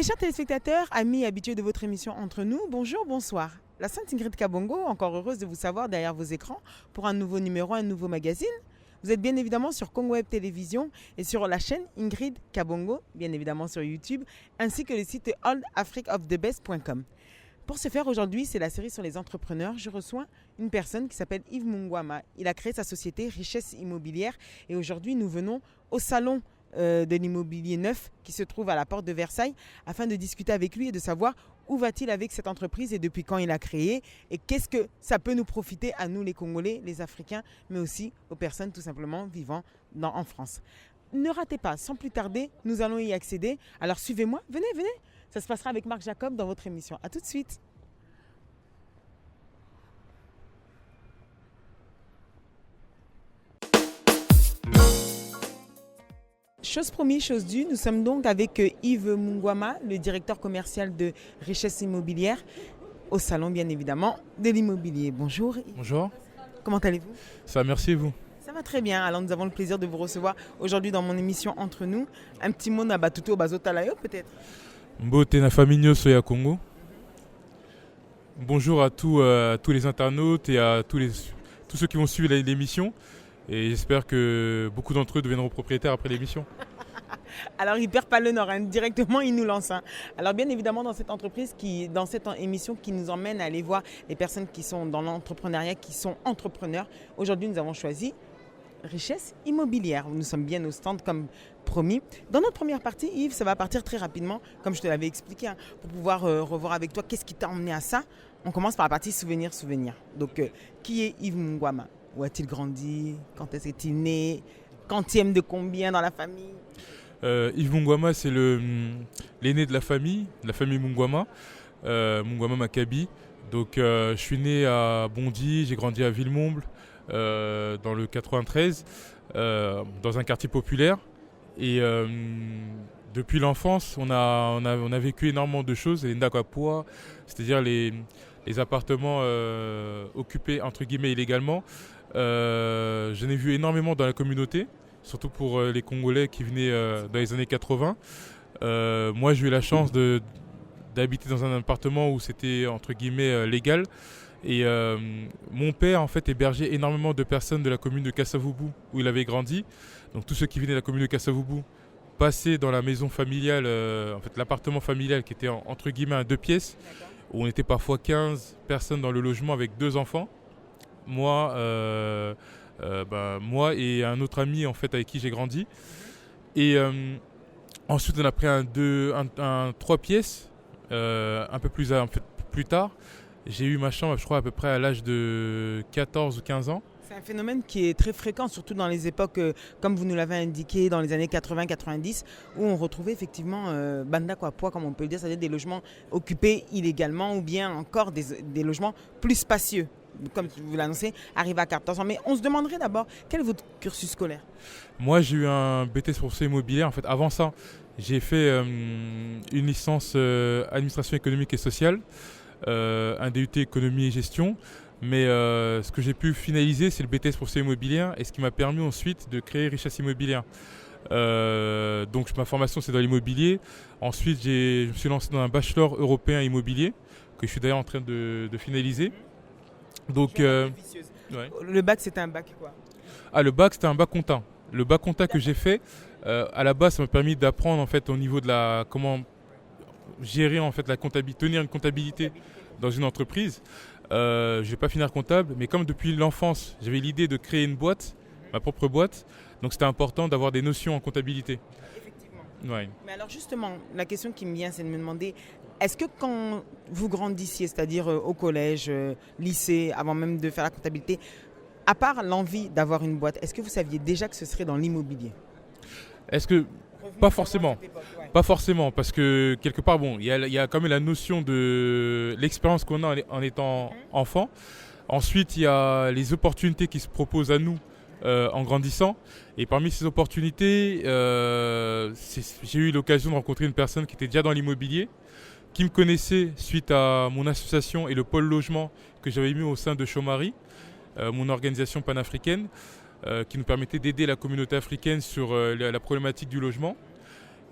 chers téléspectateurs, amis habitués de votre émission Entre nous, bonjour, bonsoir. La Sainte Ingrid Kabongo, encore heureuse de vous savoir derrière vos écrans pour un nouveau numéro, un nouveau magazine. Vous êtes bien évidemment sur Congo Web Télévision et sur la chaîne Ingrid Kabongo, bien évidemment sur YouTube, ainsi que le site allafricaofthebest.com. Pour ce faire, aujourd'hui, c'est la série sur les entrepreneurs. Je reçois une personne qui s'appelle Yves Mungwama. Il a créé sa société Richesse Immobilière et aujourd'hui, nous venons au salon de l'immobilier neuf qui se trouve à la porte de Versailles afin de discuter avec lui et de savoir où va-t-il avec cette entreprise et depuis quand il a créé et qu'est-ce que ça peut nous profiter à nous les Congolais, les Africains, mais aussi aux personnes tout simplement vivant en France. Ne ratez pas, sans plus tarder, nous allons y accéder. Alors suivez-moi, venez. Ça se passera avec Marc Jacob dans votre émission. A tout de suite. Chose promise, chose due, nous sommes donc avec Yves Mungwama, le directeur commercial de Richesse Immobilière, au salon bien évidemment de l'immobilier. Bonjour. Bonjour. Comment allez-vous? Ça va, merci et vous? Ça va très bien. Alors nous avons le plaisir de vous recevoir aujourd'hui dans mon émission Entre nous. Un petit mot Nabatuto Bazotalayo peut-être? Mbote na famille Soya Congo. Bonjour à tous les internautes et à tous ceux qui vont suivre l'émission. Et j'espère que beaucoup d'entre eux deviendront propriétaires après l'émission. Alors, il ne perd pas le nord, hein. Directement, il nous lance. Hein. Alors, bien évidemment, dans cette émission qui nous emmène à aller voir les personnes qui sont dans l'entrepreneuriat, qui sont entrepreneurs. Aujourd'hui, nous avons choisi Richesse Immobilière. Nous sommes bien au stand comme promis. Dans notre première partie, Yves, ça va partir très rapidement, comme je te l'avais expliqué, hein, pour pouvoir revoir avec toi qu'est-ce qui t'a emmené à ça. On commence par la partie souvenir. Donc, qui est Yves Mungwama? Où a-t-il grandi? Quand est-ce qu'il est né? Quantième de combien dans la famille? Yves Mungwama, c'est l'aîné de la famille Mungwama, Mungwama Maccabi. Donc je suis né à Bondy, j'ai grandi à Villemomble, dans le 93, dans un quartier populaire. Et depuis l'enfance, on a vécu énormément de choses, les Ndakapua, c'est-à-dire les appartements occupés entre guillemets illégalement. J'en ai vu énormément dans la communauté, surtout pour les Congolais qui venaient dans les années 80. Moi, j'ai eu la chance d'habiter dans un appartement où c'était entre guillemets légal. Et mon père en fait hébergeait énormément de personnes de la commune de Kassavubu où il avait grandi. Donc tous ceux qui venaient de la commune de Kassavubu passaient dans la maison familiale, en fait l'appartement familial qui était entre guillemets un 2 pièces, où on était parfois 15 personnes dans le logement avec 2 enfants. Moi et un autre ami en fait avec qui j'ai grandi. Et ensuite on a pris un 3 pièces un peu plus tard. J'ai eu ma chambre, je crois, à peu près à l'âge de 14 ou 15 ans. C'est un phénomène qui est très fréquent, surtout dans les époques, comme vous nous l'avez indiqué, dans les années 80-90, où on retrouvait effectivement Banda Kwapua, comme on peut le dire, c'est-à-dire des logements occupés illégalement ou bien encore des logements plus spacieux. Comme vous l'annoncez, arrivé à 14 ans. Mais on se demanderait d'abord, quel est votre cursus scolaire? Moi, j'ai eu un BTS professionnel immobilier. En fait, avant ça, j'ai fait une licence administration économique et sociale, un DUT économie et gestion. Mais ce que j'ai pu finaliser, c'est le BTS professionnel immobilier et ce qui m'a permis ensuite de créer Richesse Immobilière. Donc ma formation, c'est dans l'immobilier. Ensuite, je me suis lancé dans un bachelor européen immobilier que je suis d'ailleurs en train de finaliser. Donc, ouais. Le bac, c'était un bac quoi? Le bac, c'était un bac compta. Le bac compta que j'ai fait, à la base, ça m'a permis d'apprendre en fait au niveau de comment gérer en fait la comptabilité, tenir une comptabilité dans une entreprise. Je vais pas finir comptable, mais comme depuis l'enfance, j'avais l'idée de créer une boîte, ma propre boîte, donc c'était important d'avoir des notions en comptabilité. Effectivement. Ouais. Mais alors justement, la question qui me vient, c'est de me demander, est-ce que quand vous grandissiez, c'est-à-dire au collège, lycée, avant même de faire la comptabilité, à part l'envie d'avoir une boîte, est-ce que vous saviez déjà que ce serait dans l'immobilier? Pas forcément. Pas forcément, parce que quelque part, il y a quand même la notion de l'expérience qu'on a en étant enfant. Ensuite, il y a les opportunités qui se proposent à nous en grandissant. Et parmi ces opportunités, j'ai eu l'occasion de rencontrer une personne qui était déjà dans l'immobilier, qui me connaissait suite à mon association et le pôle logement que j'avais mis au sein de Chomari, mon organisation panafricaine, qui nous permettait d'aider la communauté africaine sur la problématique du logement.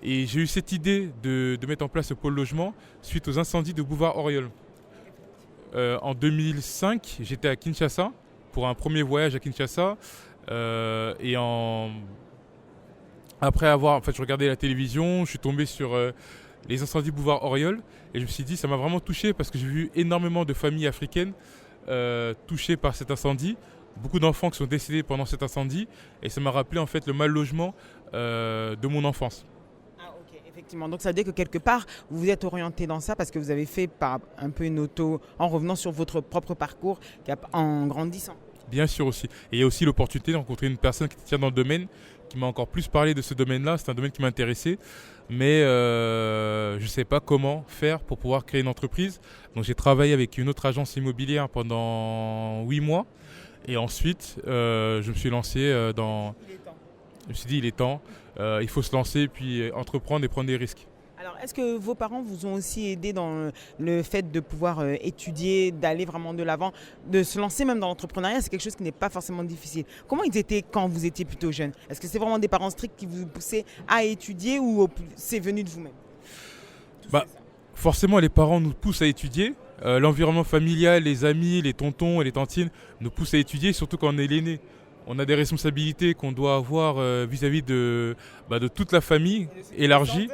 Et j'ai eu cette idée de mettre en place ce pôle logement suite aux incendies de Boulevard Auriol. En 2005, j'étais à Kinshasa pour un premier voyage à Kinshasa. Après avoir, je regardais la télévision, je suis tombé sur les incendies Boulevard Auriol et je me suis dit, ça m'a vraiment touché parce que j'ai vu énormément de familles africaines touchées par cet incendie, beaucoup d'enfants qui sont décédés pendant cet incendie et ça m'a rappelé en fait le mal logement de mon enfance. Ah, ok, effectivement. Donc ça veut dire que quelque part, vous vous êtes orienté dans ça parce que vous avez fait par un peu une auto, en revenant sur votre propre parcours, en grandissant. Bien sûr aussi. Et il y a aussi l'opportunité de rencontrer une personne qui tient dans le domaine, qui m'a encore plus parlé de ce domaine-là. C'est un domaine qui m'intéressait, mais je ne sais pas comment faire pour pouvoir créer une entreprise. Donc j'ai travaillé avec une autre agence immobilière pendant 8 mois. Et ensuite, je me suis lancé dans... Il est temps. Je me suis dit, il est temps. Il faut se lancer, puis entreprendre et prendre des risques. Alors, est-ce que vos parents vous ont aussi aidé dans le fait de pouvoir étudier, d'aller vraiment de l'avant, de se lancer même dans l'entrepreneuriat? C'est quelque chose qui n'est pas forcément difficile. Comment ils étaient quand vous étiez plutôt jeune? Est-ce que c'est vraiment des parents stricts qui vous poussaient à étudier ou c'est venu de vous-même? Forcément, les parents nous poussent à étudier. L'environnement familial, les amis, les tontons et les tantines nous poussent à étudier, surtout quand on est l'aîné. On a des responsabilités qu'on doit avoir vis-à-vis de toute la famille élargie.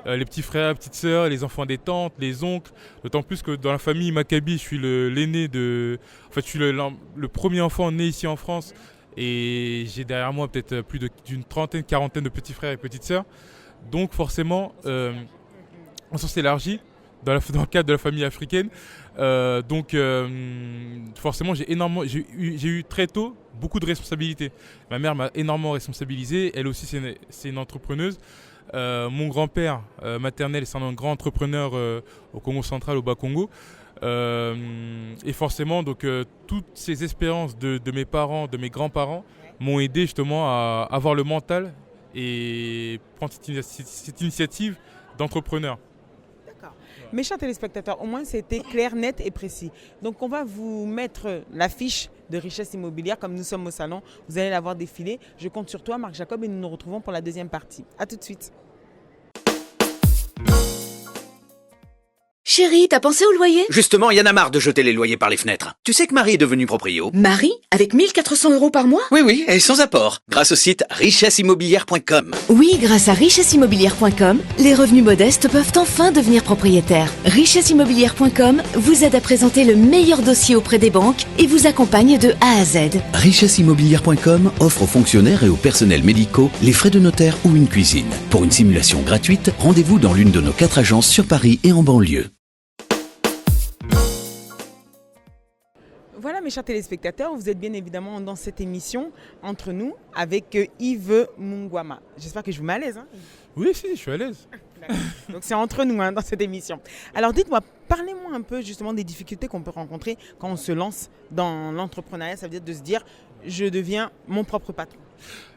Les petits frères, les petites sœurs, les enfants des tantes, les oncles. D'autant plus que dans la famille Maccabi, je suis l'aîné de... En fait, je suis le premier enfant né ici en France. Et j'ai derrière moi peut-être plus d'une trentaine, quarantaine de petits frères et petites sœurs. Donc forcément, on s'en s'élargit dans le cadre de la famille africaine. Forcément, j'ai eu très tôt beaucoup de responsabilités. Ma mère m'a énormément responsabilisé. Elle aussi, c'est une entrepreneuse. Mon grand-père maternel, c'est un grand entrepreneur au Congo central, au Bas-Congo. Et forcément, toutes ces expériences de mes parents, de mes grands-parents, m'ont aidé justement à avoir le mental et prendre cette initiative d'entrepreneur. D'accord. Mes chers téléspectateurs, au moins c'était clair, net et précis. Donc on va vous mettre la fiche de richesse immobilière comme nous sommes au salon. Vous allez la voir défiler. Je compte sur toi, Marc Jacob, et nous nous retrouvons pour la deuxième partie. A tout de suite. Chérie, t'as pensé au loyer? Justement, il y en a marre de jeter les loyers par les fenêtres. Tu sais que Marie est devenue proprio? Marie? Avec 1 400 € par mois? Oui, et sans apport. Grâce au site richesseimmobilière.com. Oui, grâce à richesseimmobilière.com, les revenus modestes peuvent enfin devenir propriétaires. Richesseimmobilière.com vous aide à présenter le meilleur dossier auprès des banques et vous accompagne de A à Z. Richesseimmobilière.com offre aux fonctionnaires et aux personnels médicaux les frais de notaire ou une cuisine. Pour une simulation gratuite, rendez-vous dans l'une de nos 4 agences sur Paris et en banlieue. Voilà mes chers téléspectateurs, vous êtes bien évidemment dans cette émission entre nous avec Yves Mungwama. J'espère que je vous mets à l'aise. Hein? Oui, si, je suis à l'aise. Donc c'est entre nous dans cette émission. Alors dites-moi, parlez-moi un peu justement des difficultés qu'on peut rencontrer quand on se lance dans l'entrepreneuriat. Ça veut dire de se dire, je deviens mon propre patron.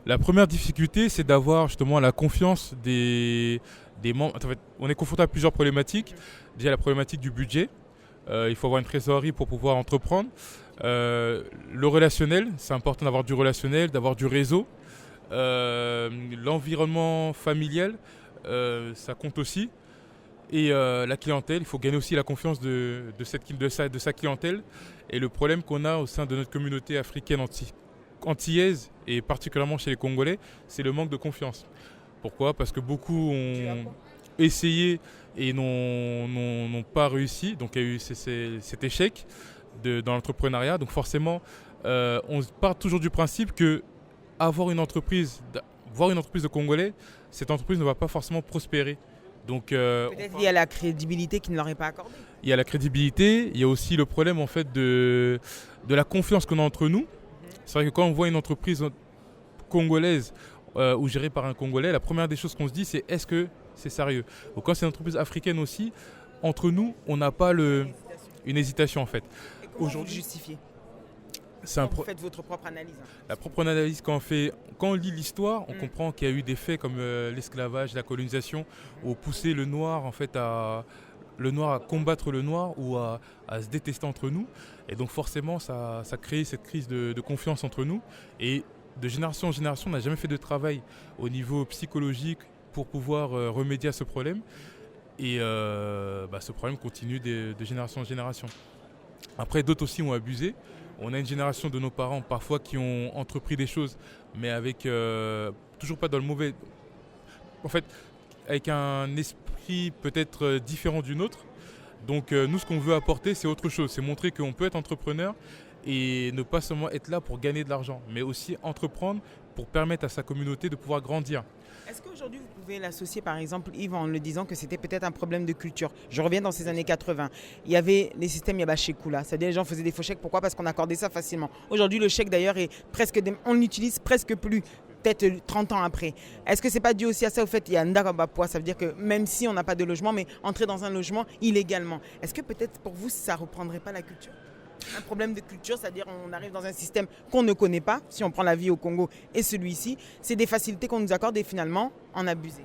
La première difficulté, c'est d'avoir justement la confiance des membres. En fait, on est confronté à plusieurs problématiques. Déjà la problématique du budget. Il faut avoir une trésorerie pour pouvoir entreprendre. Le relationnel, c'est important d'avoir du relationnel, d'avoir du réseau. L'environnement familial, ça compte aussi. Et la clientèle, il faut gagner aussi la confiance de sa clientèle. Et le problème qu'on a au sein de notre communauté africaine antillaise, et particulièrement chez les Congolais, c'est le manque de confiance. Pourquoi? Parce que beaucoup ont essayé et n'ont pas réussi. Donc il y a eu cet échec dans l'entrepreneuriat. Donc forcément, on part toujours du principe que voir une entreprise de Congolais, cette entreprise ne va pas forcément prospérer. Donc, peut-être il y a la crédibilité qui ne leur est pas accordée. Il y a la crédibilité, il y a aussi le problème en fait de la confiance qu'on a entre nous. C'est vrai que quand on voit une entreprise congolaise ou gérée par un Congolais, la première des choses qu'on se dit, c'est est-ce que c'est sérieux? Donc quand c'est une entreprise africaine aussi, entre nous, on n'a pas une hésitation en fait. Et comment vous justifiez? Vous faites votre propre analyse. La propre analyse, quand on lit l'histoire, on comprend qu'il y a eu des faits comme l'esclavage, la colonisation, où pousser le noir en fait à combattre le noir ou à se détester entre nous. Et donc forcément, ça crée cette crise de confiance entre nous. Et de génération en génération, on n'a jamais fait de travail au niveau psychologique pour pouvoir remédier à ce problème. Et ce problème continue de génération en génération. Après, d'autres aussi ont abusé. On a une génération de nos parents parfois qui ont entrepris des choses, mais avec toujours pas dans le mauvais... En fait, avec un esprit peut-être différent du nôtre. Donc nous, ce qu'on veut apporter, c'est autre chose. C'est montrer qu'on peut être entrepreneur et ne pas seulement être là pour gagner de l'argent, mais aussi entreprendre pour permettre à sa communauté de pouvoir grandir. Est-ce qu'aujourd'hui, vous pouvez l'associer, par exemple, Yves, en le disant que c'était peut-être un problème de culture? Je reviens dans ces années 80. Il y avait les systèmes Yabashekula. C'est-à-dire les gens faisaient des faux chèques. Pourquoi? Parce qu'on accordait ça facilement. Aujourd'hui, le chèque, d'ailleurs, est presque... on l'utilise presque plus, peut-être 30 ans après. Est-ce que ce n'est pas dû aussi à ça, au fait, il y a un Ndakabapua, ça veut dire que même si on n'a pas de logement, mais entrer dans un logement illégalement. Est-ce que peut-être pour vous, ça ne reprendrait pas la culture? Un problème de culture, c'est-à-dire on arrive dans un système qu'on ne connaît pas, si on prend la vie au Congo et celui-ci, c'est des facilités qu'on nous accorde et finalement en abuser.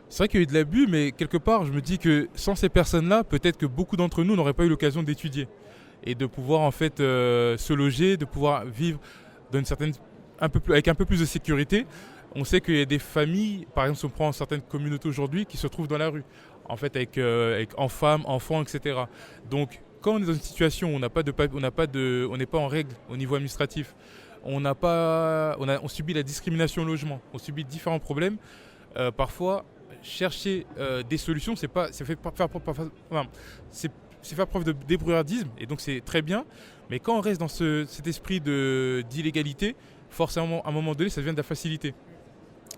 C'est vrai qu'il y a eu de l'abus, mais quelque part, je me dis que sans ces personnes-là, peut-être que beaucoup d'entre nous n'auraient pas eu l'occasion d'étudier et de pouvoir en fait se loger, de pouvoir vivre d'une certaine, avec un peu plus de sécurité. On sait qu'il y a des familles, par exemple si on prend certaines communautés aujourd'hui, qui se trouvent dans la rue, en fait avec femmes, enfants, etc. Donc quand on est dans une situation où on n'est pas en règle au niveau administratif, on subit la discrimination au logement, on subit différents problèmes. Parfois, chercher des solutions, c'est faire preuve de débrouillardisme, et donc c'est très bien. Mais quand on reste dans cet esprit d'illégalité, forcément, à un moment donné, ça devient de la facilité.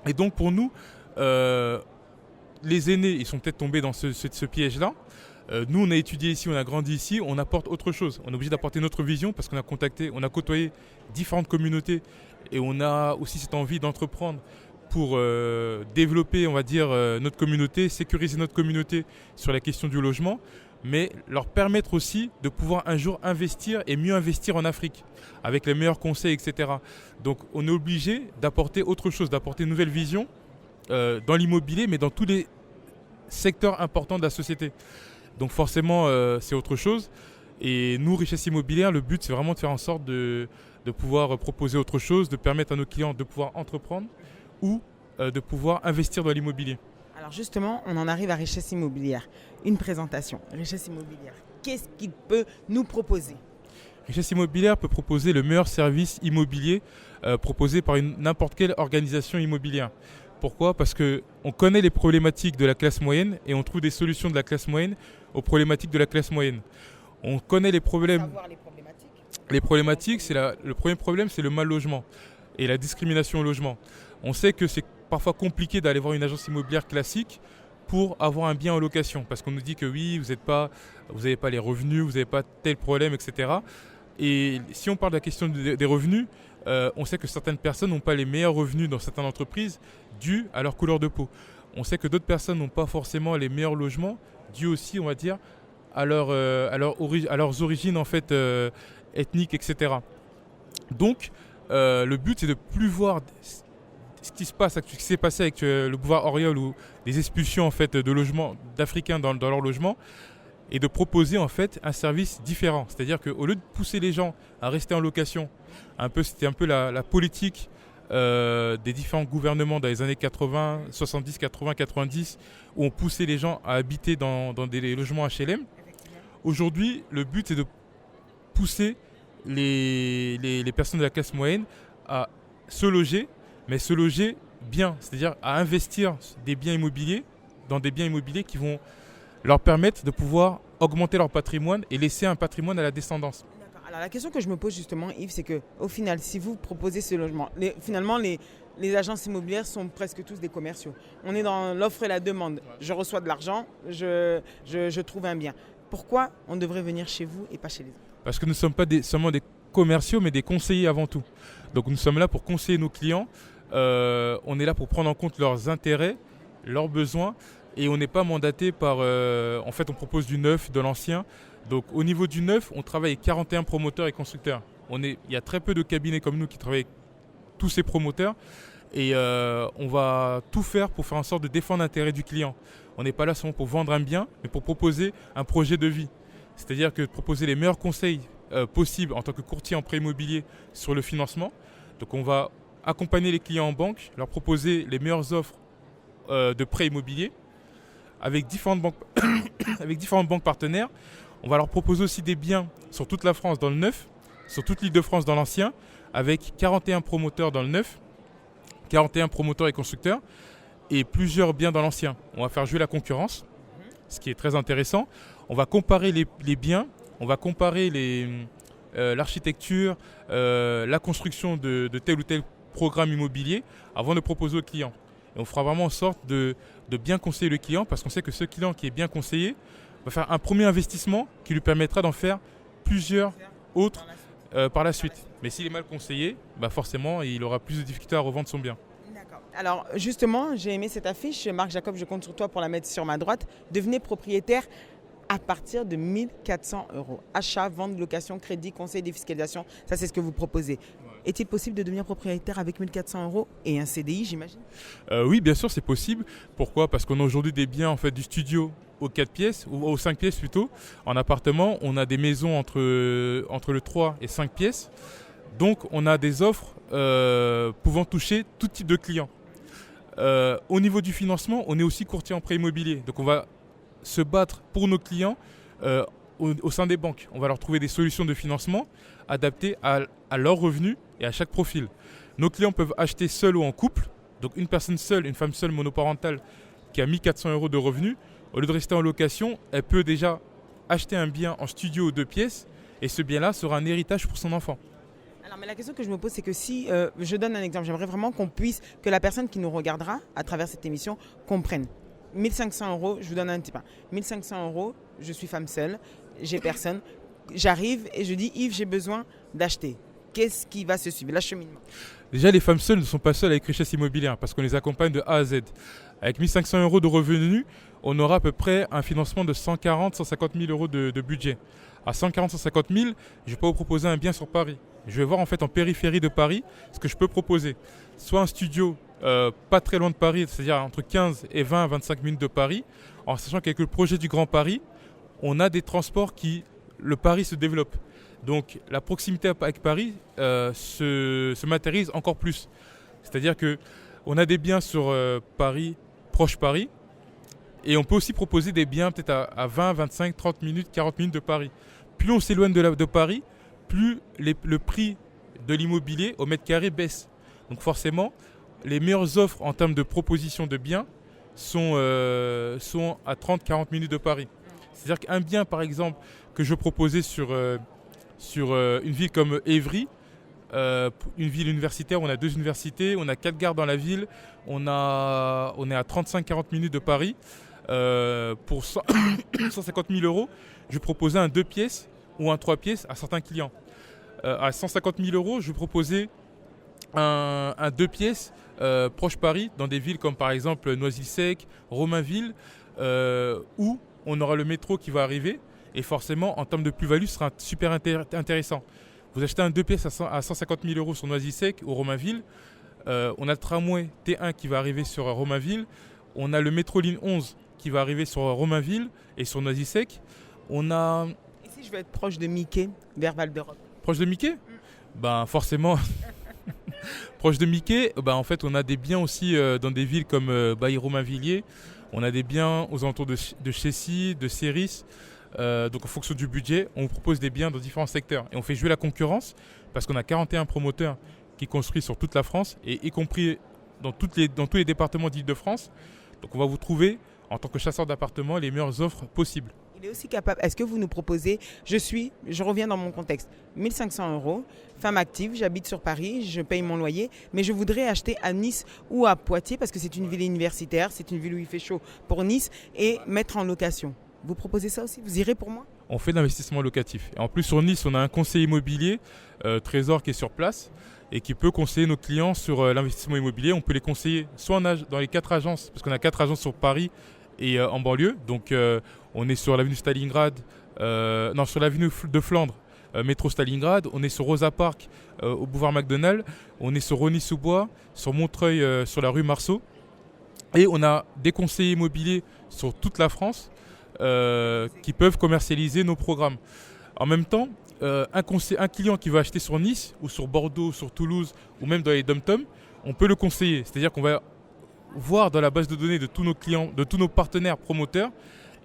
Et donc pour nous, les aînés, ils sont peut-être tombés dans ce piège-là. Nous, on a étudié ici, on a grandi ici, on apporte autre chose. On est obligé d'apporter notre vision parce qu'on a côtoyé différentes communautés et on a aussi cette envie d'entreprendre pour développer, on va dire, notre communauté, sécuriser notre communauté sur la question du logement, mais leur permettre aussi de pouvoir un jour investir et mieux investir en Afrique avec les meilleurs conseils, etc. Donc, on est obligé d'apporter autre chose, d'apporter une nouvelle vision dans l'immobilier, mais dans tous les secteurs importants de la société. Donc forcément, c'est autre chose. Et nous, Richesse Immobilière, le but, c'est vraiment de faire en sorte de pouvoir proposer autre chose, de permettre à nos clients de pouvoir entreprendre ou de pouvoir investir dans l'immobilier. Alors justement, on en arrive à Richesse Immobilière. Une présentation. Richesse Immobilière, qu'est-ce qu'il peut nous proposer? Richesse Immobilière peut proposer le meilleur service immobilier proposé par n'importe quelle organisation immobilière. Pourquoi? Parce qu'on connaît les problématiques de la classe moyenne et on trouve des solutions de la classe moyenne aux problématiques de la classe moyenne. On connaît les problèmes. Savoir les problématiques. Les problématiques, le premier problème, c'est le mal logement et la discrimination au logement. On sait que c'est parfois compliqué d'aller voir une agence immobilière classique pour avoir un bien en location parce qu'on nous dit que oui, vous n'avez pas les revenus, vous n'avez pas tel problème, etc. Et si on parle de la question des revenus, on sait que certaines personnes n'ont pas les meilleurs revenus dans certaines entreprises dus à leur couleur de peau. On sait que d'autres personnes n'ont pas forcément les meilleurs logements dus aussi, on va dire, à leurs origines en fait, ethniques, etc. Donc, le but, c'est de plus voir ce qui s'est passé avec le boulevard Auriol ou les expulsions en fait, de logements d'Africains dans leur logement et de proposer en fait un service différent. C'est-à-dire qu'au lieu de pousser les gens à rester en location, c'était un peu la politique des différents gouvernements dans les années 80, 70, 80, 90, où on poussait les gens à habiter dans des logements HLM. Aujourd'hui, le but est de pousser les personnes de la classe moyenne à se loger, mais se loger bien, c'est-à-dire à investir des biens immobiliers dans des biens immobiliers qui vont leur permettre de pouvoir augmenter leur patrimoine et laisser un patrimoine à la descendance. Alors la question que je me pose justement, Yves, c'est qu'au final, si vous proposez ce logement, finalement les agences immobilières sont presque tous des commerciaux. On est dans l'offre et la demande. Je reçois de l'argent, je trouve un bien. Pourquoi on devrait venir chez vous et pas chez les autres? Parce que nous ne sommes pas seulement des commerciaux, mais des conseillers avant tout. Donc nous sommes là pour conseiller nos clients. On est là pour prendre en compte leurs intérêts, leurs besoins. Et on n'est pas mandaté par... en fait, on propose du neuf, de l'ancien. Donc au niveau du neuf, on travaille avec 41 promoteurs et constructeurs. Il y a très peu de cabinets comme nous qui travaillent avec tous ces promoteurs. Et on va tout faire pour faire en sorte de défendre l'intérêt du client. On n'est pas là seulement pour vendre un bien, mais pour proposer un projet de vie. C'est-à-dire que de proposer les meilleurs conseils possibles en tant que courtier en prêt immobilier sur le financement. Donc on va accompagner les clients en banque, leur proposer les meilleures offres de prêts immobiliers avec différentes banques, avec différentes banques partenaires. On va leur proposer aussi des biens sur toute la France dans le neuf, sur toute l'Île-de-France dans l'ancien, avec 41 promoteurs dans le neuf, 41 promoteurs et constructeurs, et plusieurs biens dans l'ancien. On va faire jouer la concurrence, ce qui est très intéressant. On va comparer les biens, on va comparer l'architecture, la construction de tel ou tel programme immobilier avant de proposer au client. Et on fera vraiment en sorte de bien conseiller le client, parce qu'on sait que ce client qui est bien conseillé va faire un premier investissement qui lui permettra d'en faire plusieurs autres par la suite. Mais s'il est mal conseillé, forcément, il aura plus de difficultés à revendre son bien. D'accord. Alors justement, j'ai aimé cette affiche. Marc Jacob, je compte sur toi pour la mettre sur ma droite. Devenez propriétaire à partir de 1 400 €. Achat, vente, location, crédit, conseil, défiscalisation. Ça, c'est ce que vous proposez. Ouais. Est-il possible de devenir propriétaire avec 1 400 € et un CDI, j'imagine ? Oui, bien sûr, c'est possible. Pourquoi ? Parce qu'on a aujourd'hui des biens en fait, du studio aux 4 pièces, ou aux 5 pièces plutôt. En appartement, on a des maisons entre le 3 et 5 pièces. Donc, on a des offres pouvant toucher tout type de clients. Au niveau du financement, on est aussi courtier en prêt immobilier. Donc, on va se battre pour nos clients au sein des banques. On va leur trouver des solutions de financement adaptées à leurs revenus et à chaque profil. Nos clients peuvent acheter seuls ou en couple. Donc, une personne seule, une femme seule monoparentale qui a 1 400 € de revenus, au lieu de rester en location, elle peut déjà acheter un bien en studio ou 2 pièces, et ce bien-là sera un héritage pour son enfant. Alors, mais la question que je me pose, c'est que si, je donne un exemple, j'aimerais vraiment que la personne qui nous regardera à travers cette émission comprenne. 1 500 €, je vous donne un petit peu. 1 500 €, je suis femme seule, j'ai personne. J'arrive et je dis, Yves, j'ai besoin d'acheter. Qu'est-ce qui va se suivre ? L'acheminement. Déjà, les femmes seules ne sont pas seules avec Richesse Immobilière, parce qu'on les accompagne de A à Z. Avec 1 500 € de revenus, on aura à peu près un financement de 140-150 000 € de budget. À 140-150 000, je ne vais pas vous proposer un bien sur Paris. Je vais voir en fait en périphérie de Paris ce que je peux proposer. Soit un studio pas très loin de Paris, c'est-à-dire entre 15 et 20 à 25 minutes de Paris, en sachant qu'avec le projet du Grand Paris, on a des transports le Paris se développe. Donc la proximité avec Paris se matérialise encore plus. C'est-à-dire qu'on a des biens sur Paris, proche Paris, et on peut aussi proposer des biens peut-être à 20, 25, 30 minutes, 40 minutes de Paris. Plus on s'éloigne de Paris, plus le prix de l'immobilier au mètre carré baisse. Donc forcément, les meilleures offres en termes de proposition de biens sont à 30-40 minutes de Paris. C'est-à-dire qu'un bien, par exemple, que je proposais sur une ville comme Évry, une ville universitaire, on a 2 universités, on a 4 gares dans la ville, on est à 35-40 minutes de Paris. Pour 150 000 €, je proposais un 2 pièces ou un 3 pièces à certains clients. À 150 000 €, je proposais un 2 pièces proche Paris, dans des villes comme par exemple Noisy-le-Sec, Romainville, où on aura le métro qui va arriver, et forcément en termes de plus-value ce sera super intéressant. Vous achetez un 2 pièces à 150 000 € sur Noisy-le-Sec ou Romainville, on a le tramway T1 qui va arriver sur Romainville, on a le métro ligne 11 qui va arriver sur Romainville et sur Noisy-le-Sec. On a... Et si je veux être proche de Mickey, vers Val d'Europe ? Proche de Mickey ? Forcément... Proche de Mickey, en fait, on a des biens aussi dans des villes comme Bailly-Romainvilliers. On a des biens aux alentours de Chessy, de Céris. Donc en fonction du budget, on vous propose des biens dans différents secteurs. Et on fait jouer la concurrence parce qu'on a 41 promoteurs qui construisent sur toute la France, et y compris dans tous les départements d'Île-de-France. Donc on va vous trouver, en tant que chasseur d'appartements, les meilleures offres possibles. Il est aussi capable. Est-ce que vous nous proposez, je reviens dans mon contexte, 1 500 €, femme active, j'habite sur Paris, je paye mon loyer, mais je voudrais acheter à Nice ou à Poitiers parce que c'est une ville universitaire, c'est une ville où il fait chaud pour Nice, et mettre en location. Vous proposez ça aussi ? Vous irez pour moi ? On fait de l'investissement locatif. Et en plus, sur Nice, on a un conseiller immobilier, Trésor, qui est sur place et qui peut conseiller nos clients sur l'investissement immobilier. On peut les conseiller soit dans les 4 agences, parce qu'on a 4 agences sur Paris et en banlieue. Donc, on est sur l'avenue Stalingrad, sur l'avenue de Flandre, métro Stalingrad. On est sur Rosa Park, au boulevard McDonald. On est sur Rosny-sous-Bois, sur Montreuil, sur la rue Marceau. Et on a des conseillers immobiliers sur toute la France qui peuvent commercialiser nos programmes. En même temps, un client qui va acheter sur Nice ou sur Bordeaux, sur Toulouse ou même dans les dom-toms, on peut le conseiller. C'est-à-dire qu'on va voir dans la base de données de tous nos clients, de tous nos partenaires promoteurs,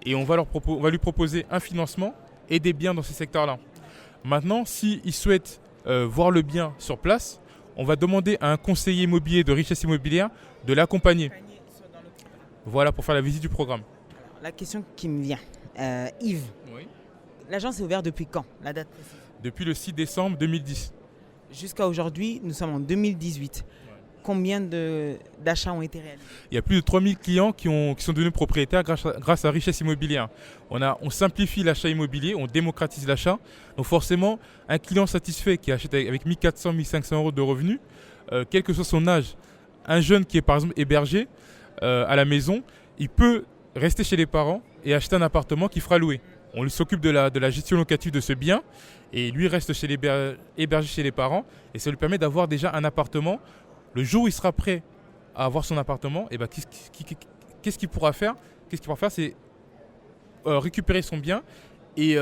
et on va lui proposer un financement et des biens dans ces secteurs-là. Maintenant, s'ils souhaitent voir le bien sur place, on va demander à un conseiller immobilier de richesse immobilière de l'accompagner. Voilà, pour faire la visite du programme. La question qui me vient, Yves, Oui. l'agence est ouverte depuis quand, la date précise? Depuis le 6 décembre 2010. Jusqu'à aujourd'hui, nous sommes en 2018. Combien d'achats ont été réalisés? Il y a plus de 3000 clients qui sont devenus propriétaires grâce à Richesse Immobilière. On simplifie l'achat immobilier, on démocratise l'achat. Donc forcément, un client satisfait qui achète avec 1400, 1500 euros de revenus, quel que soit son âge, un jeune qui est par exemple hébergé à la maison, il peut rester chez les parents et acheter un appartement qui fera louer. On lui s'occupe de la gestion locative de ce bien et lui reste hébergé chez les parents et ça lui permet d'avoir déjà un appartement. Le jour où il sera prêt à avoir son appartement, et qu'est-ce qu'il pourra faire? C'est récupérer son bien et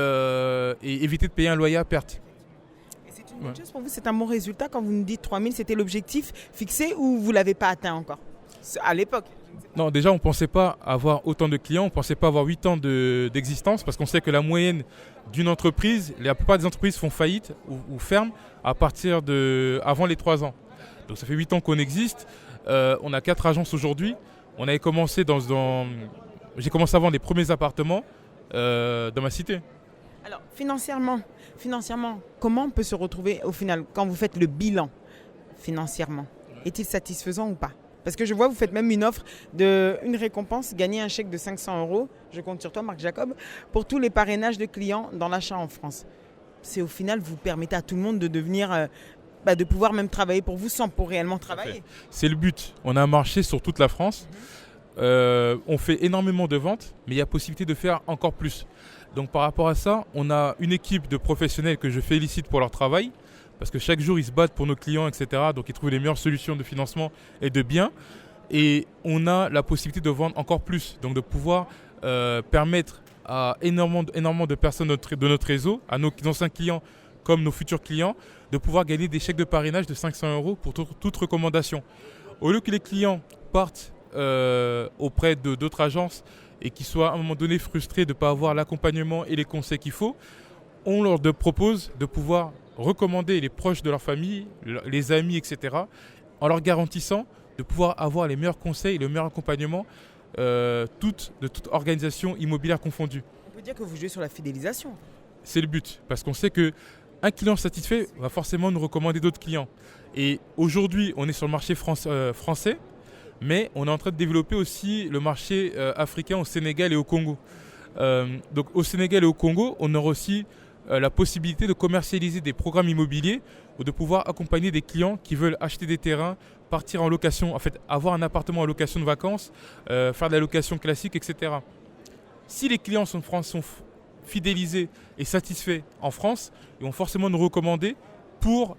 éviter de payer un loyer à perte. Et c'est une bonne chose pour vous, c'est un bon résultat quand vous nous dites 3000, c'était l'objectif fixé ou vous ne l'avez pas atteint encore à l'époque? Non, déjà on ne pensait pas avoir autant de clients, on ne pensait pas avoir 8 ans d'existence parce qu'on sait que la moyenne d'une entreprise, la plupart des entreprises font faillite ou ferment avant les 3 ans. Donc ça fait 8 ans qu'on existe, on a 4 agences aujourd'hui. On avait commencé j'ai commencé à vendre les premiers appartements dans ma cité. Alors financièrement, comment on peut se retrouver au final quand vous faites le bilan financièrement? Est-il satisfaisant ou pas? Parce que je vois, vous faites même une offre une récompense, gagner un chèque de 500 €, je compte sur toi Marc Jacob, pour tous les parrainages de clients dans l'achat en France. C'est au final, vous permettez à tout le monde de devenir... de pouvoir même travailler pour vous sans pour réellement travailler. C'est le but. On a un marché sur toute la France. On fait énormément de ventes, mais il y a possibilité de faire encore plus. Donc par rapport à ça, on a une équipe de professionnels que je félicite pour leur travail, parce que chaque jour ils se battent pour nos clients, etc. Donc ils trouvent les meilleures solutions de financement et de biens. Et on a la possibilité de vendre encore plus, donc de pouvoir permettre à énormément de personnes de notre réseau, à nos anciens clients comme nos futurs clients, de pouvoir gagner des chèques de parrainage de 500 € pour toute recommandation. Au lieu que les clients partent auprès d'autres agences et qu'ils soient à un moment donné frustrés de ne pas avoir l'accompagnement et les conseils qu'il faut, on leur propose de pouvoir recommander les proches de leur famille, les amis, etc., en leur garantissant de pouvoir avoir les meilleurs conseils et le meilleur accompagnement de toute organisation immobilière confondue. On peut dire que vous jouez sur la fidélisation. C'est le but, parce qu'on sait qu'un client satisfait va forcément nous recommander d'autres clients. Et aujourd'hui, on est sur le marché français, mais on est en train de développer aussi le marché africain au Sénégal et au Congo. Donc au Sénégal et au Congo, on aura aussi la possibilité de commercialiser des programmes immobiliers ou de pouvoir accompagner des clients qui veulent acheter des terrains, partir en location, en fait avoir un appartement en location de vacances, faire de la location classique, etc. Si les clients sont fidélisés et satisfaits en France, ils vont forcément nous recommander pour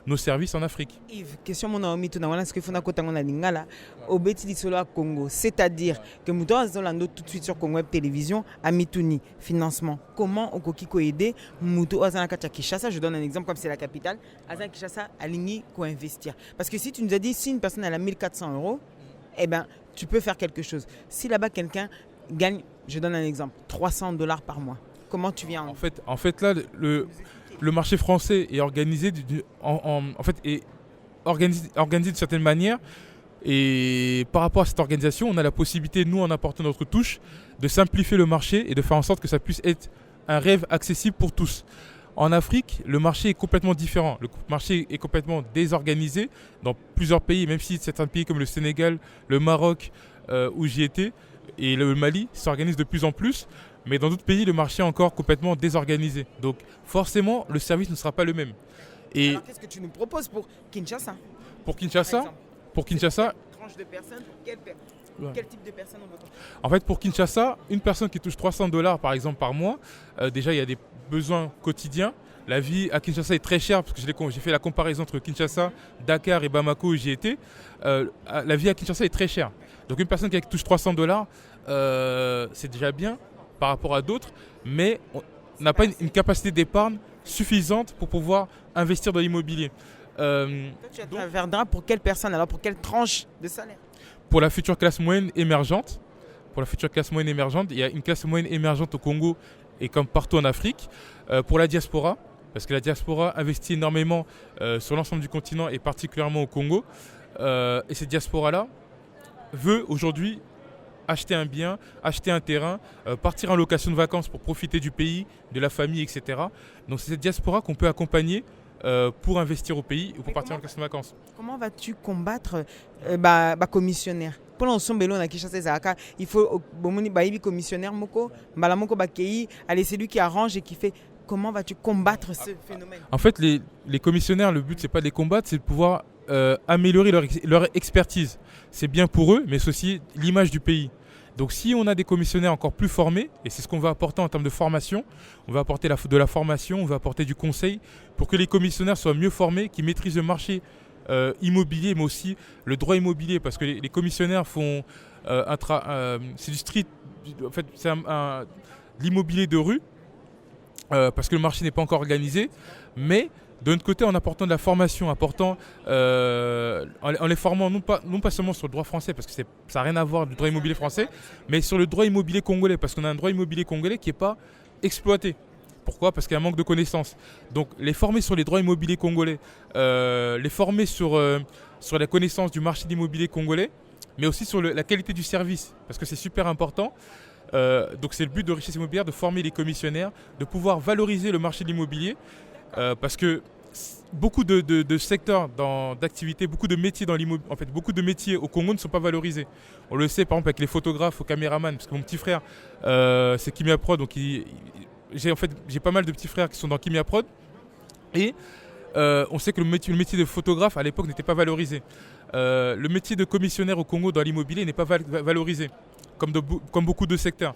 nos services en Afrique. Yves, question mon ami tout na ce que fona kotango na lingala au beti solo à Congo, c'est-à-dire que nous allons tout de suite sur Congo Web Télévision à Mituni financement. Comment au kokiko aider muto azana kacha Kinshasa, je donne un exemple comme c'est la capitale, azana Kinshasa aligné ko investir. Parce que si tu nous as dit si une personne elle a 1400 €, eh ben tu peux faire quelque chose. Si là-bas quelqu'un gagne, je donne un exemple, 300 $ par mois. Comment tu viens en fait là le marché français est organisé organisé de certaine manière et par rapport à cette organisation, on a la possibilité, nous en apportant notre touche, de simplifier le marché et de faire en sorte que ça puisse être un rêve accessible pour tous. En Afrique, le marché est complètement différent. Le marché est complètement désorganisé dans plusieurs pays, même si certains pays comme le Sénégal, le Maroc, où j'y étais, et le Mali s'organisent de plus en plus. Mais dans d'autres pays, le marché est encore complètement désorganisé. Donc forcément, le service ne sera pas le même. Et alors, qu'est-ce que tu nous proposes pour Kinshasa? Pour Kinshasa, tranche de personnes, quel type de personnes on veut? En fait, pour Kinshasa, une personne qui touche 300 $ par exemple par mois, déjà il y a des besoins quotidiens. La vie à Kinshasa est très chère parce que j'ai fait la comparaison entre Kinshasa, Dakar et Bamako où j'y étais. La vie à Kinshasa est très chère. Donc une personne qui touche 300 $, c'est déjà bien par rapport à d'autres, mais on n'a pas une capacité d'épargne suffisante pour pouvoir investir dans l'immobilier. Toi, tu interviendras pour quelle personne alors? Pour quelle tranche de salaire? pour la future classe moyenne émergente. Il y a une classe moyenne émergente au Congo et comme partout en Afrique. Pour la diaspora, parce que la diaspora investit énormément sur l'ensemble du continent et particulièrement au Congo. Et cette diaspora-là veut aujourd'hui acheter un bien, acheter un terrain, partir en location de vacances pour profiter du pays, de la famille, etc. Donc c'est cette diaspora qu'on peut accompagner pour investir au pays ou pour partir en location de vacances. Comment vas-tu combattre commissionnaire? Pour l'ensemble, il faut commissionnaire moko, allez, c'est lui qui arrange et qui fait. Comment vas-tu combattre ce phénomène? En fait, les commissionnaires, le but c'est pas de les combattre, c'est de pouvoir améliorer leur expertise. C'est bien pour eux, mais c'est aussi l'image du pays. Donc si on a des commissionnaires encore plus formés, et c'est ce qu'on va apporter en termes de formation, on va apporter de la formation, on va apporter du conseil pour que les commissionnaires soient mieux formés, qu'ils maîtrisent le marché immobilier, mais aussi le droit immobilier, parce que les commissionnaires font c'est du street, en fait c'est l'immobilier de rue, parce que le marché n'est pas encore organisé, mais de notre côté, en apportant de la formation, en les formant non pas seulement sur le droit français, parce que ça n'a rien à voir du droit immobilier français, mais sur le droit immobilier congolais, parce qu'on a un droit immobilier congolais qui n'est pas exploité. Pourquoi? Parce qu'il y a un manque de connaissances. Donc les former sur les droits immobiliers congolais, les former sur la connaissance du marché de l'immobilier congolais, mais aussi sur la qualité du service, parce que c'est super important. Donc c'est le but de Richesse Immobilière, de former les commissionnaires, de pouvoir valoriser le marché de l'immobilier, parce que beaucoup de secteurs d'activité, beaucoup de métiers dans l'immobilier, en fait beaucoup de métiers au Congo ne sont pas valorisés. On le sait par exemple avec les photographes, aux caméramans, parce que mon petit frère c'est Kimia Prod, donc j'ai pas mal de petits frères qui sont dans Kimia Prod, et on sait que le métier de photographe à l'époque n'était pas valorisé. Le métier de commissionnaire au Congo dans l'immobilier n'est pas valorisé, comme beaucoup de secteurs.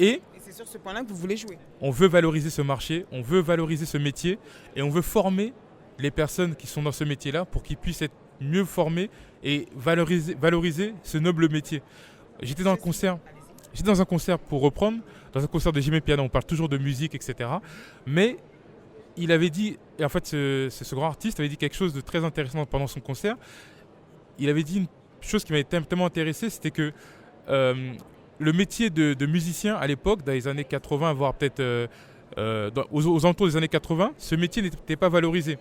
Et c'est sur ce point-là que vous voulez jouer. On veut valoriser ce marché, on veut valoriser ce métier et on veut former les personnes qui sont dans ce métier-là pour qu'ils puissent être mieux formés et valoriser ce noble métier. J'étais dans un concert pour reprendre, dans un concert de Jimmy Piano, on parle toujours de musique, etc. Mais il avait dit, et en fait ce grand artiste avait dit quelque chose de très intéressant pendant son concert. Il avait dit une chose qui m'avait tellement intéressé, c'était que le métier de musicien à l'époque, dans les années 80, voire peut-être aux alentours des années 80, ce métier n'était pas valorisé.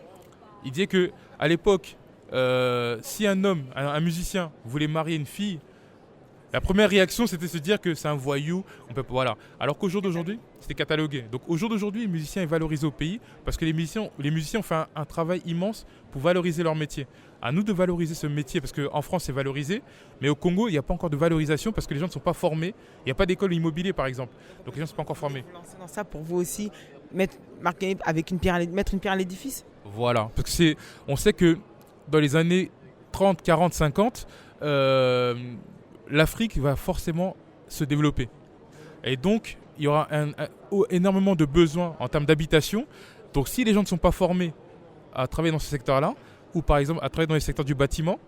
Il disait qu'à l'époque, si un musicien voulait marier une fille, la première réaction c'était de se dire que c'est un voyou, voilà. Alors qu'au jour d'aujourd'hui, c'était catalogué. Donc au jour d'aujourd'hui, le musicien est valorisé au pays parce que les musiciens ont fait un travail immense pour valoriser leur métier. À nous de valoriser ce métier parce qu'en France c'est valorisé, mais au Congo il n'y a pas encore de valorisation parce que les gens ne sont pas formés. Il n'y a pas d'école immobilier par exemple, donc les gens ne sont pas encore formés. Vous lancez dans ça pour vous aussi mettre une pierre à l'édifice. Voilà, parce que on sait que dans les années 30, 40, 50, l'Afrique va forcément se développer. Et donc, il y aura énormément de besoins en termes d'habitation. Donc, si les gens ne sont pas formés à travailler dans ce secteur-là, ou par exemple à travailler dans les secteurs du bâtiment,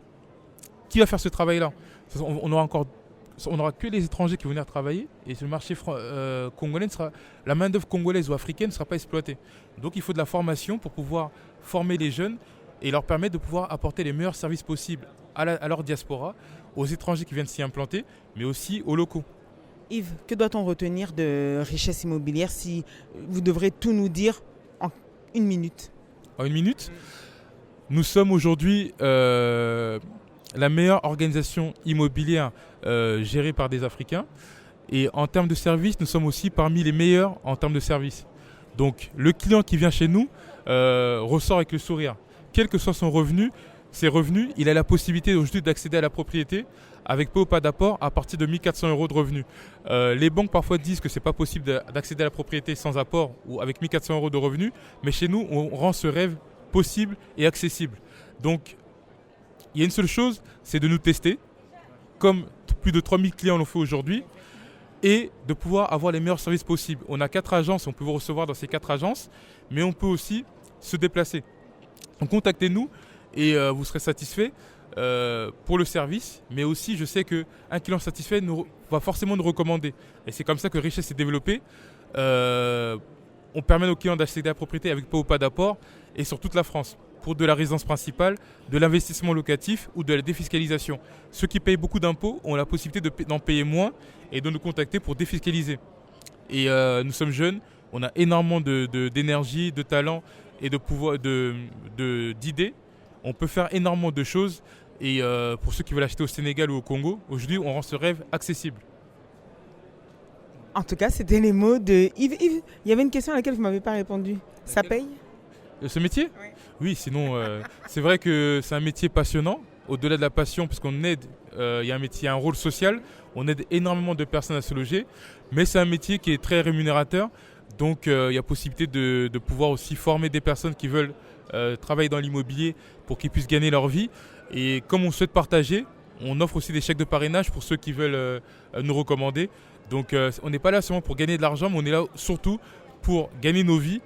qui va faire ce travail-là? On n'aura que les étrangers qui vont venir travailler et le marché congolais la main-d'œuvre congolaise ou africaine ne sera pas exploitée. Donc, il faut de la formation pour pouvoir former les jeunes et leur permettre de pouvoir apporter les meilleurs services possibles à leur diaspora, aux étrangers qui viennent s'y implanter, mais aussi aux locaux. Yves, que doit-on retenir de Richesse Immobilière si vous devrez tout nous dire en une minute? En une minute, nous sommes aujourd'hui la meilleure organisation immobilière gérée par des Africains. Et en termes de services, nous sommes aussi parmi les meilleurs en termes de services. Donc le client qui vient chez nous ressort avec le sourire. Quel que soit ses revenus, il a la possibilité aujourd'hui d'accéder à la propriété avec peu ou pas d'apport à partir de 1 400 € de revenus. Les banques parfois disent que ce n'est pas possible d'accéder à la propriété sans apport ou avec 1 400 € de revenus, mais chez nous, on rend ce rêve possible et accessible. Donc, il y a une seule chose, c'est de nous tester, comme plus de 3000 clients l'ont fait aujourd'hui, et de pouvoir avoir les meilleurs services possibles. On a 4 agences, on peut vous recevoir dans ces 4 agences, mais on peut aussi se déplacer. Donc contactez-nous et vous serez satisfait pour le service, mais aussi je sais qu'un client satisfait va forcément nous recommander. Et c'est comme ça que Richesse s'est développée. On permet aux clients d'accéder à la propriété avec peu ou pas d'apport et sur toute la France. pour de la résidence principale, de l'investissement locatif ou de la défiscalisation. Ceux qui payent beaucoup d'impôts ont la possibilité d'en payer moins et de nous contacter pour défiscaliser. Et nous sommes jeunes, on a énormément d'énergie, de talent et de pouvoir, d'idées. On peut faire énormément de choses et pour ceux qui veulent acheter au Sénégal ou au Congo, aujourd'hui on rend ce rêve accessible. En tout cas, c'était les mots de Yves. Yves, il y avait une question à laquelle vous ne m'avez pas répondu. Ça paye ? Ce métier ? Oui, sinon, c'est vrai que c'est un métier passionnant. Au-delà de la passion, parce qu'on aide, il y a un rôle social, on aide énormément de personnes à se loger, mais c'est un métier qui est très rémunérateur. Donc, il y a possibilité de pouvoir aussi former des personnes qui veulent travailler dans l'immobilier pour qu'ils puissent gagner leur vie. Et comme on souhaite partager, on offre aussi des chèques de parrainage pour ceux qui veulent nous recommander. Donc, on n'est pas là seulement pour gagner de l'argent, mais on est là surtout pour gagner nos vies.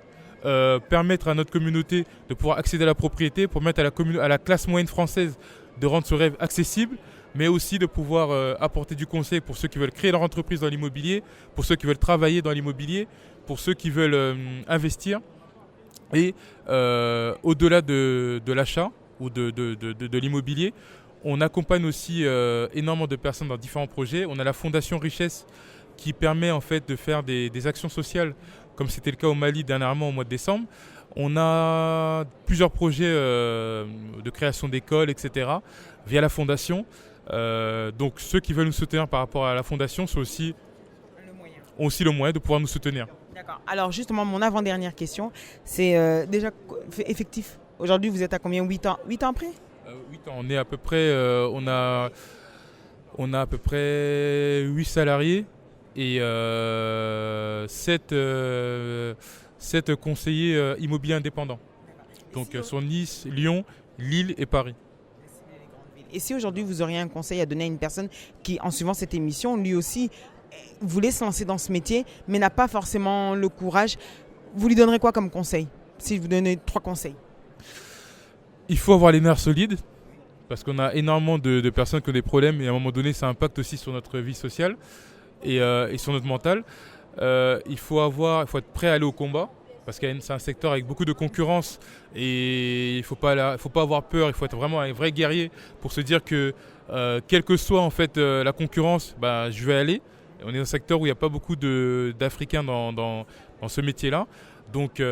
Permettre à notre communauté de pouvoir accéder à la propriété, pour permettre à la classe moyenne française de rendre ce rêve accessible, mais aussi de pouvoir apporter du conseil pour ceux qui veulent créer leur entreprise dans l'immobilier, pour ceux qui veulent travailler dans l'immobilier, pour ceux qui veulent investir. Et au-delà de l'achat ou de l'immobilier, on accompagne aussi énormément de personnes dans différents projets. On a la Fondation Richesse qui permet en fait de faire des actions sociales, comme c'était le cas au Mali dernièrement au mois de décembre. On a plusieurs projets de création d'écoles, etc. via la Fondation. Donc ceux qui veulent nous soutenir par rapport à la Fondation ont aussi le moyen de pouvoir nous soutenir. D'accord. Alors justement, mon avant-dernière question, c'est déjà effectif. Aujourd'hui, vous êtes à combien ? 8 ans 8 ans après ? 8 ans. On est à peu près, on a à peu près 8 salariés. Et 7 conseillers immobiliers indépendants. Donc sur Nice, Lyon, Lille et Paris. Et si aujourd'hui vous auriez un conseil à donner à une personne qui, en suivant cette émission, lui aussi voulait se lancer dans ce métier, mais n'a pas forcément le courage, vous lui donnerez quoi comme conseil ? Si je vous donnais 3 conseils. Il faut avoir les nerfs solides, parce qu'on a énormément de personnes qui ont des problèmes et à un moment donné ça impacte aussi sur notre vie sociale. Et sur notre mental, il faut être prêt à aller au combat parce que c'est un secteur avec beaucoup de concurrence et il faut pas avoir peur. Il faut être vraiment un vrai guerrier pour se dire que quelle que soit en fait la concurrence, je vais aller. On est dans un secteur où il n'y a pas beaucoup d'Africains dans ce métier-là, donc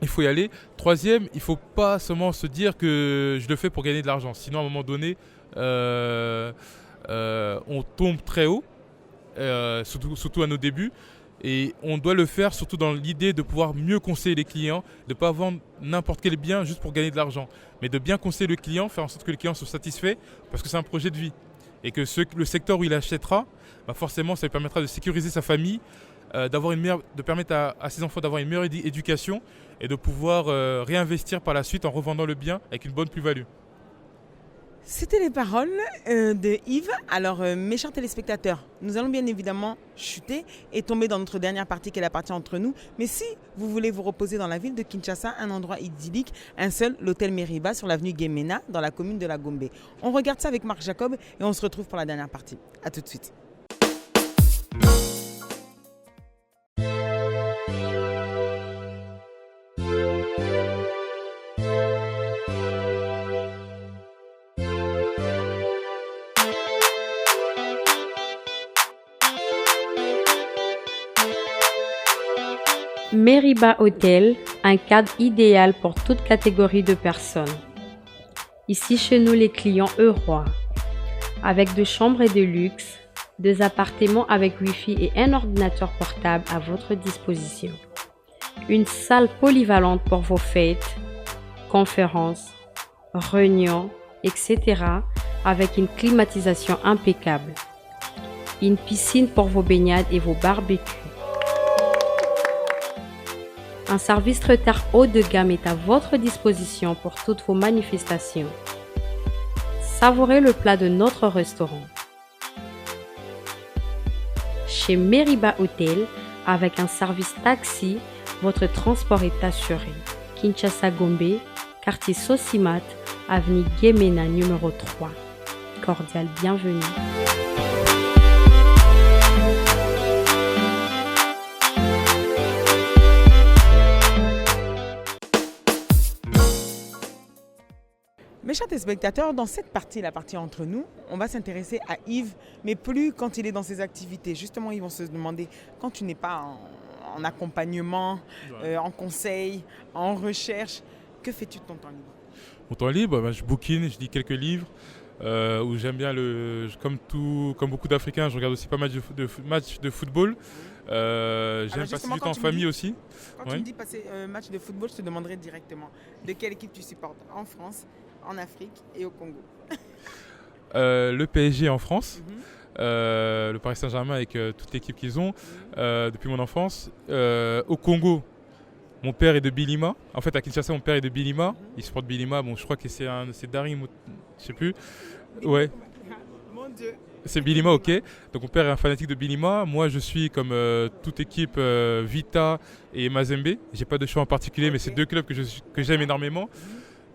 il faut y aller. Troisième, il ne faut pas seulement se dire que je le fais pour gagner de l'argent. Sinon, à un moment donné, on tombe très haut. Surtout à nos débuts, et on doit le faire surtout dans l'idée de pouvoir mieux conseiller les clients, de ne pas vendre n'importe quel bien juste pour gagner de l'argent, mais de bien conseiller le client, faire en sorte que le client soit satisfait parce que c'est un projet de vie et que le secteur où il achètera, forcément ça lui permettra de sécuriser sa famille, de permettre à ses enfants d'avoir une meilleure éducation et de pouvoir réinvestir par la suite en revendant le bien avec une bonne plus-value. C'était les paroles de Yves. Alors, mes chers téléspectateurs, nous allons bien évidemment chuter et tomber dans notre dernière partie qui est la partie entre nous. Mais si vous voulez vous reposer dans la ville de Kinshasa, un endroit idyllique, un seul, l'hôtel Meriba sur l'avenue Guémena, dans la commune de la Gombe. On regarde ça avec Marc Jacob et on se retrouve pour la dernière partie. A tout de suite. Meriba Hotel, un cadre idéal pour toute catégorie de personnes. Ici chez nous les clients heureux, avec 2 chambres et de luxe, 2 appartements avec Wi-Fi et un ordinateur portable à votre disposition. Une salle polyvalente pour vos fêtes, conférences, réunions, etc. avec une climatisation impeccable. Une piscine pour vos baignades et vos barbecues. Un service traiteur haut de gamme est à votre disposition pour toutes vos manifestations. Savourez le plat de notre restaurant. Chez Meriba Hotel, avec un service taxi, votre transport est assuré. Kinshasa Gombe, quartier Sosimat, avenue Guémena numéro 3. Cordial bienvenue. chers téléspectateurs, dans cette partie, la partie entre nous, on va s'intéresser à Yves, mais plus quand il est dans ses activités. Justement, ils vont se demander, quand tu n'es pas en accompagnement, en conseil, en recherche, que fais-tu de ton temps libre? Mon temps libre, je bouquine, je lis quelques livres. Où j'aime bien, comme beaucoup d'Africains, je regarde aussi pas mal de matchs de football. J'aime passer du temps en famille aussi. Quand tu me dis passer match de football, je te demanderai directement de quelle équipe tu supportes en France, en Afrique et au Congo. Le PSG en France, le Paris Saint-Germain avec toute l'équipe qu'ils ont depuis mon enfance. Au Congo, mon père est de Bilima. En fait, à Kinshasa, mon père est de Bilima. Il supporte Bilima. Bon, je crois que c'est Darim, je sais plus. Ouais. Mon Dieu. C'est Bilima, ok. Donc mon père est un fanatique de Bilima. Moi, je suis comme toute équipe Vita et Mazembe. J'ai pas de choix en particulier, mais c'est deux clubs que j'aime énormément.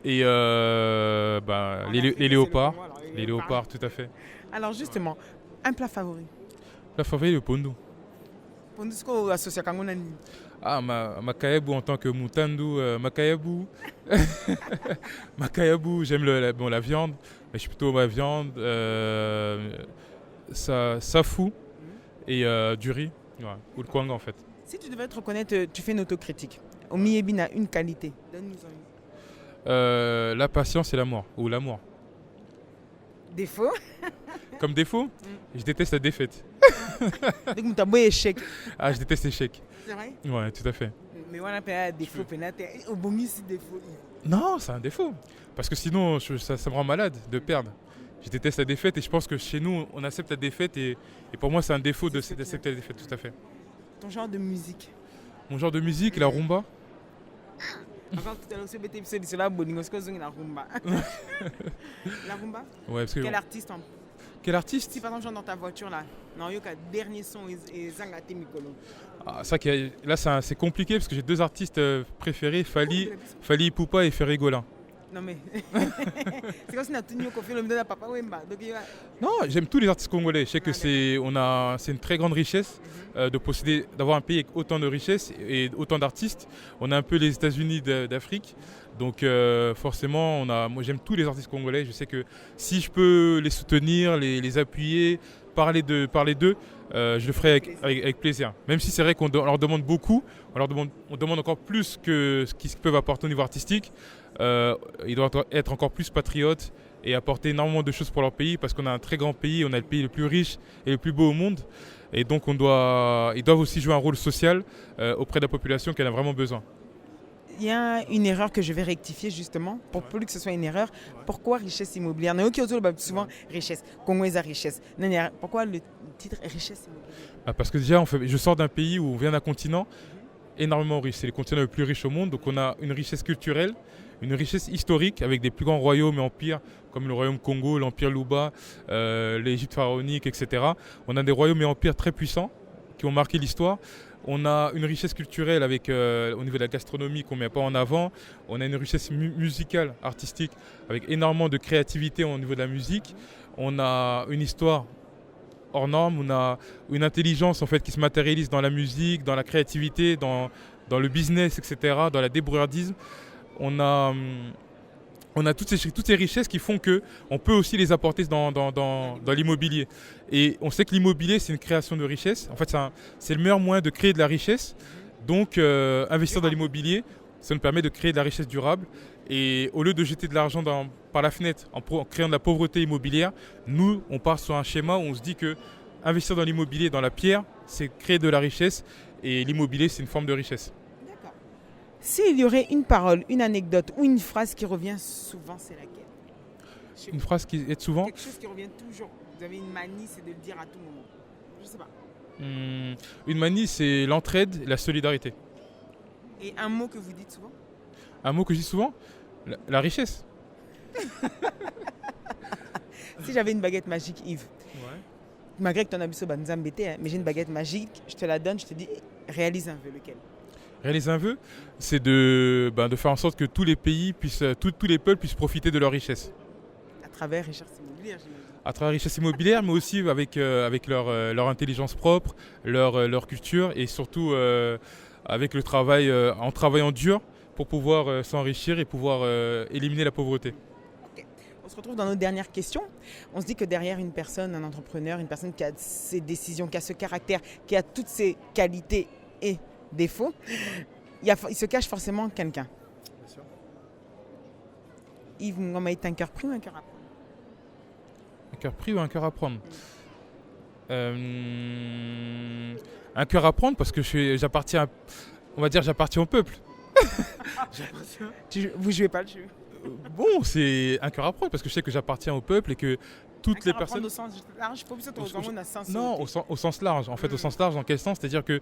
Et les léopards. Les léopards, tout à fait. Alors justement, un plat favori. Plat favori, le pondu. Pondu, c'est quoi l'association kangonani? Ah, Makayabu en tant que Mutandu, Makayabu. Makayabu, j'aime la viande, mais je suis plutôt ma viande, safou et du riz, ou le kwang en fait. Si tu devais te reconnaître, tu fais une autocritique. Omiyebi a une qualité. Donne-nous une. La patience et l'amour, ou l'amour. Défaut? Comme défaut, je déteste la défaite. Donc, tu as beau échec. Ah, je déteste l'échec. C'est vrai? Ouais, tout à fait. Mais on a un défaut, au bon c'est défaut. Non, c'est un défaut. Parce que sinon, ça me rend malade de perdre. Je déteste la défaite et je pense que chez nous, on accepte la défaite et pour moi, c'est un défaut d'accepter la défaite, tout à fait. Ton genre de musique? Mon genre de musique, la rumba. Encore tout à l'heure, c'est la bonne, c'est la rumba. La rumba? Ouais, parce que Quel artiste Quel artiste? Si par exemple, dans ta voiture, là, non, il y a un dernier son et Zangate Mikolo. Ah, ça, là, c'est compliqué parce que j'ai deux artistes préférés, Fali Ipupa et Ferré-Golin. Non, mais. C'est comme si on a tenu au conflit le de Papa Wemba. Non, j'aime tous les artistes congolais. Je sais que c'est une très grande richesse d'avoir un pays avec autant de richesses et autant d'artistes. On a un peu les États-Unis d'Afrique. Donc forcément, moi j'aime tous les artistes congolais. Je sais que si je peux les soutenir, les appuyer, parler d'eux, je le ferai avec plaisir. Même si c'est vrai qu'on leur demande beaucoup, on demande encore plus que ce qu'ils peuvent apporter au niveau artistique. Ils doivent être encore plus patriotes et apporter énormément de choses pour leur pays parce qu'on a un très grand pays, on a le pays le plus riche et le plus beau au monde. Et donc ils doivent aussi jouer un rôle social auprès de la population qui en a vraiment besoin. Il y a une erreur que je vais rectifier justement, pour plus que ce soit une erreur. Pourquoi richesse immobilière? Souvent richesse, Congo est à richesse. Pourquoi le titre richesse immobilière? Parce que déjà, je sors d'un pays où on vient d'un continent énormément riche. C'est le continent le plus riche au monde, donc on a une richesse culturelle, une richesse historique avec des plus grands royaumes et empires comme le royaume Congo, l'empire Luba, l'Égypte pharaonique, etc. On a des royaumes et empires très puissants qui ont marqué l'histoire. On a une richesse culturelle avec, au niveau de la gastronomie qu'on ne met pas en avant. On a une richesse musicale, artistique, avec énormément de créativité au niveau de la musique. On a une histoire hors norme, on a une intelligence en fait, qui se matérialise dans la musique, dans la créativité, dans le business, etc., dans la débrouillardise. On a toutes ces richesses qui font qu'on peut aussi les apporter dans l'immobilier. Et on sait que l'immobilier, c'est une création de richesse. En fait, c'est le meilleur moyen de créer de la richesse. Donc, investir dans l'immobilier, ça nous permet de créer de la richesse durable. Et au lieu de jeter de l'argent par la fenêtre en créant de la pauvreté immobilière, nous, on part sur un schéma où on se dit que investir dans l'immobilier, dans la pierre, c'est créer de la richesse. Et l'immobilier, c'est une forme de richesse. S'il y aurait une parole, une anecdote ou une phrase qui revient souvent, c'est laquelle? Une phrase qui est souvent? Quelque chose qui revient toujours. Vous avez une manie, c'est de le dire à tout moment. Je sais pas. Une manie, c'est l'entraide, la solidarité. Et un mot que vous dites souvent? Un mot que je dis souvent? La richesse. Si j'avais une baguette magique, Yves, malgré que tu en as vu sur Banzambété, mais j'ai une baguette magique, je te la donne, je te dis, réalise un vœu, lequel? Réaliser un vœu, c'est de faire en sorte que tous les pays tous les peuples puissent profiter de leur richesse. À travers richesse immobilière, j'imagine. À travers la richesse immobilière, mais aussi avec leur intelligence propre, leur culture et surtout avec le travail, en travaillant dur pour pouvoir s'enrichir et pouvoir éliminer la pauvreté. Okay. On se retrouve dans nos dernières questions. On se dit que derrière une personne, un entrepreneur, une personne qui a ses décisions, qui a ce caractère, qui a toutes ses qualités et défauts, il se cache forcément quelqu'un. Bien sûr. Yves Mungwama est un cœur pris ou un cœur à prendre? Un cœur pris ou un cœur à prendre? Un cœur à prendre parce que j'appartiens au peuple. Vous jouez pas le jeu. Bon, c'est un cœur à prendre parce que je sais que j'appartiens au peuple et que toutes les personnes... Au sens large, pas au sens... Non, au sens large. En fait, au sens large, dans quel sens? C'est-à-dire que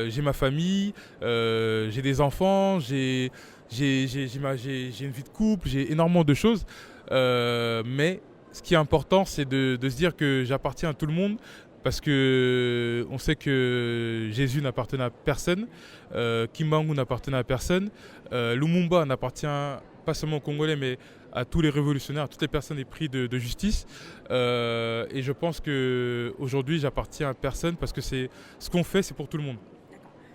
j'ai ma famille, j'ai des enfants, j'ai une vie de couple, j'ai énormément de choses. Mais ce qui est important, c'est de se dire que j'appartiens à tout le monde. Parce que on sait que Jésus n'appartenait à personne, Kimbangu n'appartenait à personne, Lumumba n'appartient pas seulement aux Congolais, mais à tous les révolutionnaires, à toutes les personnes épris de justice. Et je pense qu'aujourd'hui, j'appartiens à personne parce que ce qu'on fait, c'est pour tout le monde.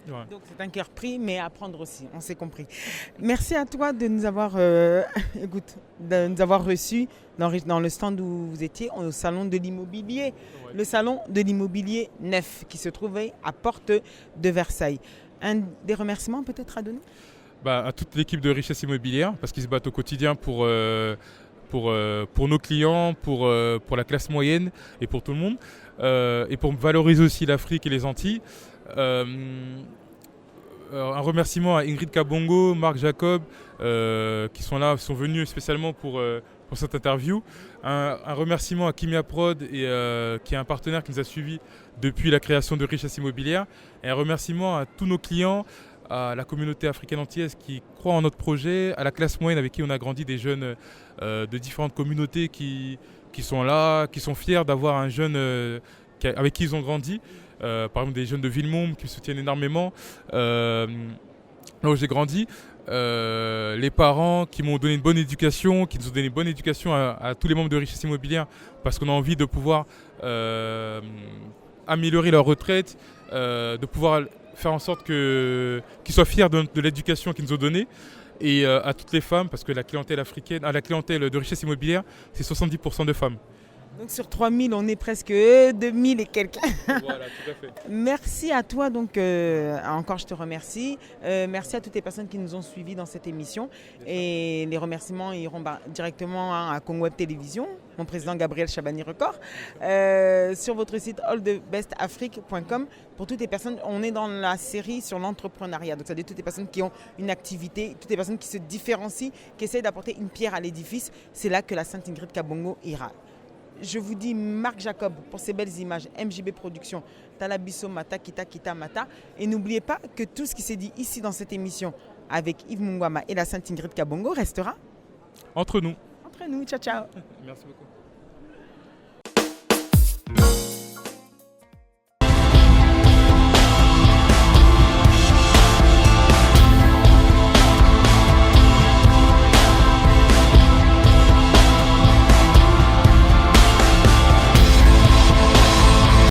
Ouais. Donc c'est un cœur pris, mais à prendre aussi, on s'est compris. Merci à toi de nous avoir, reçus dans le stand où vous étiez, au salon de l'immobilier. Ouais. Le salon de l'immobilier neuf qui se trouvait à Porte de Versailles. Des remerciements peut-être à donner? À toute l'équipe de Richesse Immobilière, parce qu'ils se battent au quotidien pour nos clients, pour la classe moyenne et pour tout le monde, et pour valoriser aussi l'Afrique et les Antilles. Un remerciement à Ingrid Kabongo, Marc Jacob, qui sont venus spécialement pour cette interview. Un remerciement à Kimia Prod, qui est un partenaire qui nous a suivis depuis la création de Richesse Immobilière. Et un remerciement à tous nos clients, à la communauté africaine antillaise qui croit en notre projet, à la classe moyenne avec qui on a grandi, des jeunes de différentes communautés qui sont là, qui sont fiers d'avoir un jeune avec qui ils ont grandi. Par exemple des jeunes de Villemomble qui me soutiennent énormément là où j'ai grandi, les parents qui m'ont donné une bonne éducation, qui nous ont donné une bonne éducation à tous les membres de Richesse Immobilière parce qu'on a envie de pouvoir améliorer leur retraite, de pouvoir faire en sorte qu'ils soient fiers de l'éducation qu'ils nous ont donnée, et à toutes les femmes parce que la clientèle de Richesse Immobilière c'est 70% de femmes. Donc sur 3000, on est presque 2000 et quelques. Voilà, tout à fait. Merci à toi, donc encore je te remercie. Merci à toutes les personnes qui nous ont suivis dans cette émission. Et les remerciements iront directement à Congo Web Télévision, mon président Gabriel Chabani Record, sur votre site allthebestafrique.com. Pour toutes les personnes, on est dans la série sur l'entrepreneuriat. Donc c'est-à-dire toutes les personnes qui ont une activité, toutes les personnes qui se différencient, qui essaient d'apporter une pierre à l'édifice. C'est là que la Sainte Ingrid Kabongo ira. Je vous dis Marc Jacob pour ces belles images, MJB Productions, Talabiso Mata, Kita Mata. Et n'oubliez pas que tout ce qui s'est dit ici dans cette émission avec Yves Mungwama et la Sainte Ingrid Kabongo restera entre nous. Entre nous, ciao ciao. Merci beaucoup.